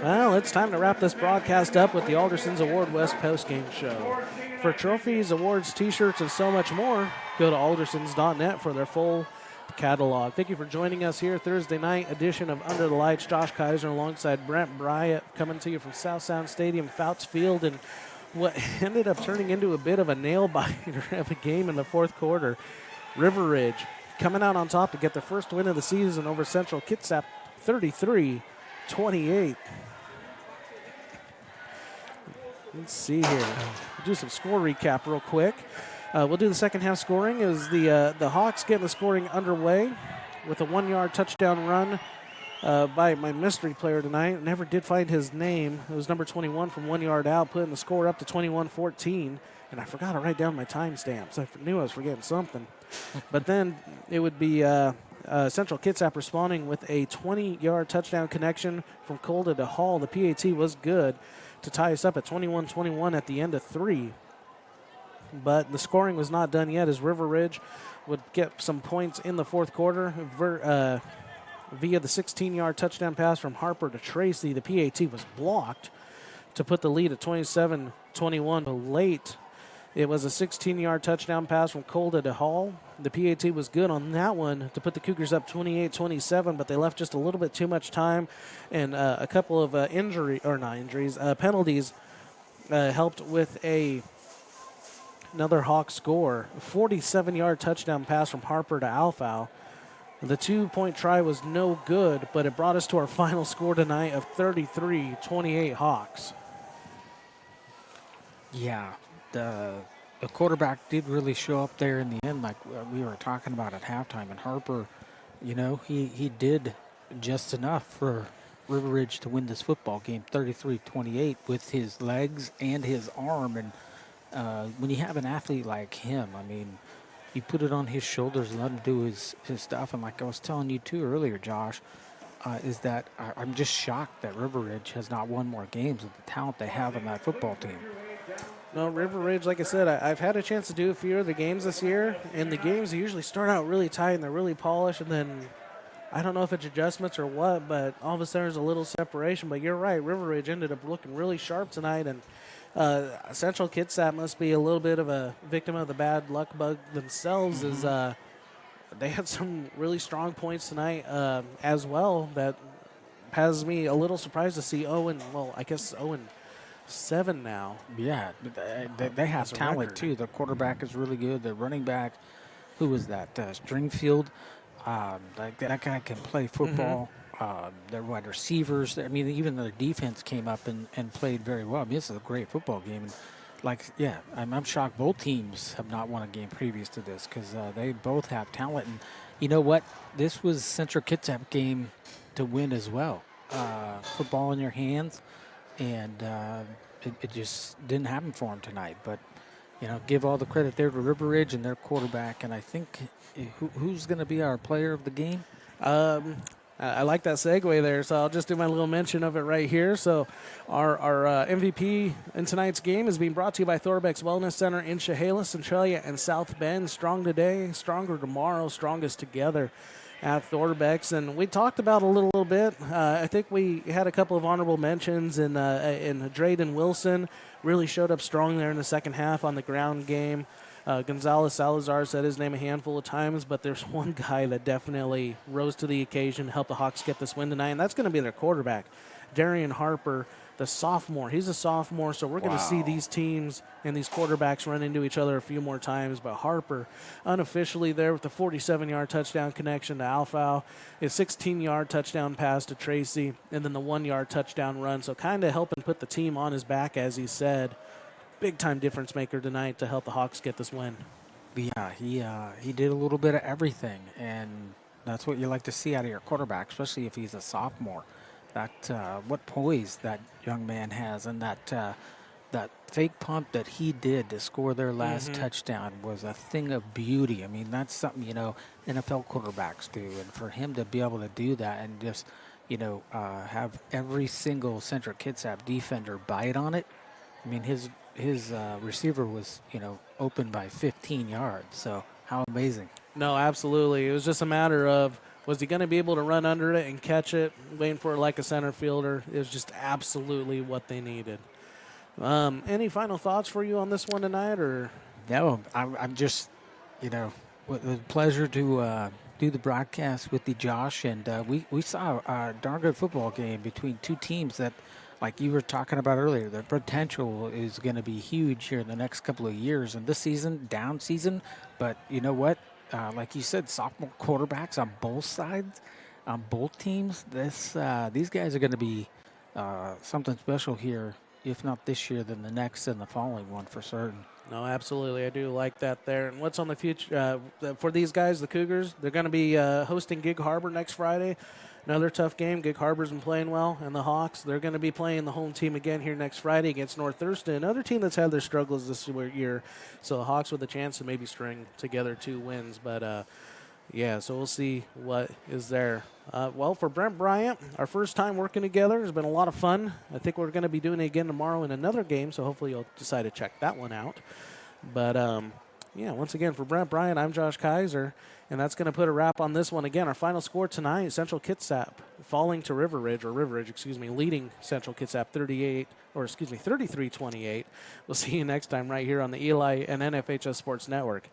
Well, it's time to wrap this broadcast up with the Alderson's Award West postgame show. For trophies, awards, t-shirts, and so much more, go to aldersons.net for their full catalog. Thank you for joining us here Thursday night edition of Under the Lights. Josh Kaiser alongside Brent Bryant coming to you from South Sound Stadium, Fouts Field, and what ended up turning into a bit of a nail-biter of a game in the fourth quarter. River Ridge coming out on top to get their first win of the season over Central Kitsap, 33-28. Let's see here. We'll do some score recap real quick. We'll do the second half scoring. It was the Hawks getting the scoring underway with a 1-yard touchdown run by my mystery player tonight. Never did find his name. It was number 21 from 1 yard out, putting the score up to 21-14. And I forgot to write down my timestamps. I knew I was forgetting something. But then it would be Central Kitsap responding with a 20-yard touchdown connection from Colda to Hall. The PAT was good to tie us up at 21-21 at the end of 3. But the scoring was not done yet as River Ridge would get some points in the fourth quarter via the 16-yard touchdown pass from Harper to Tracy. The PAT was blocked to put the lead at 27-21. But late, it was a 16-yard touchdown pass from Colda to Hall. The PAT was good on that one to put the Cougars up 28-27, but they left just a little bit too much time, and a couple of penalties helped with another Hawk score. A 47-yard touchdown pass from Harper to Alfau. The 2-point try was no good, but it brought us to our final score tonight of 33-28 Hawks. Yeah, the quarterback did really show up there in the end, like we were talking about at halftime. And Harper, he did just enough for River Ridge to win this football game, 33-28, with his legs and his arm. And when you have an athlete like him, I mean, you put it on his shoulders and let him do his stuff. And like I was telling you too earlier, Josh, is that I'm just shocked that River Ridge has not won more games with the talent they have on that football team. No, River Ridge, like I said, I've had a chance to do a few of the games this year, and the games usually start out really tight and they're really polished, and then I don't know if it's adjustments or what, but all of a sudden there's a little separation. But you're right, River Ridge ended up looking really sharp tonight, and Central Kitsap must be a little bit of a victim of the bad luck bug themselves, as they had some really strong points tonight as well that has me a little surprised to see 0-7 now. Yeah, they have talent too. The quarterback is really good. The running back, who was that? Stringfield. That guy can play football. Their wide receivers. I mean, even their defense came up and played very well. I mean, this is a great football game. And I'm shocked both teams have not won a game previous to this, because they both have talent. And you know what? This was Central Kitsap game to win as well. Football in your hands. And it just didn't happen for them tonight. But, give all the credit there to River Ridge and their quarterback. And I think who's going to be our player of the game? I like that segue there, so I'll just do my little mention of it right here. So our MVP in tonight's game is being brought to you by Thorbeck's Wellness Center in Chehalis, Centralia, and South Bend. Strong today, stronger tomorrow, strongest together at Thorbeck's. And we talked about a little bit. I think we had a couple of honorable mentions in Drayden Wilson. Really showed up strong there in the second half on the ground game. Gonzalez Salazar said his name a handful of times, but there's one guy that definitely rose to the occasion, helped the Hawks get this win tonight, and that's going to be their quarterback, Darian Harper, the sophomore. He's a sophomore, so we're going to see these teams and these quarterbacks run into each other a few more times. But Harper, unofficially there with the 47-yard touchdown connection to Alfau, his 16-yard touchdown pass to Tracy, and then the 1-yard touchdown run. So kind of helping put the team on his back, as he said. Big-time difference maker tonight to help the Hawks get this win. Yeah, he did a little bit of everything, and that's what you like to see out of your quarterback, especially if he's a sophomore. What poise that young man has, and that fake pump that he did to score their last touchdown was a thing of beauty. I mean, that's something, NFL quarterbacks do, and for him to be able to do that and just, have every single Central Kitsap defender bite on it. I mean, his receiver was, open by 15 yards. So how amazing. No, absolutely. It was just a matter of Was he going to be able to run under it and catch it, waiting for it like a center fielder? It was just absolutely what they needed. Any final thoughts for you on this one tonight? Or No, I'm just, with a pleasure to do the broadcast with you, Josh. And we saw a darn good football game between two teams that, like you were talking about earlier, the potential is going to be huge here in the next couple of years. And this season, down season. But you know what? Like you said, sophomore quarterbacks on both sides, on both teams. These guys are going to be something special here, if not this year, then the next and the following one for certain. No, absolutely. I do like that there. And what's on the future for these guys, the Cougars? They're going to be hosting Gig Harbor next Friday. Another tough game. Gig Harbor's been playing well. And the Hawks, they're going to be playing the home team again here next Friday against North Thurston, another team that's had their struggles this year. So the Hawks with a chance to maybe string together 2 wins. But, yeah, so we'll see what is there. Well, for Brent Bryant, our first time working together has been a lot of fun. I think we're going to be doing it again tomorrow in another game, so hopefully you'll decide to check that one out. But, yeah, once again, for Brent Bryant, I'm Josh Kaiser, and that's going to put a wrap on this one. Again, our final score tonight, Central Kitsap falling to River Ridge, leading Central Kitsap 33-28. We'll see you next time right here on the Eli and NFHS Sports Network.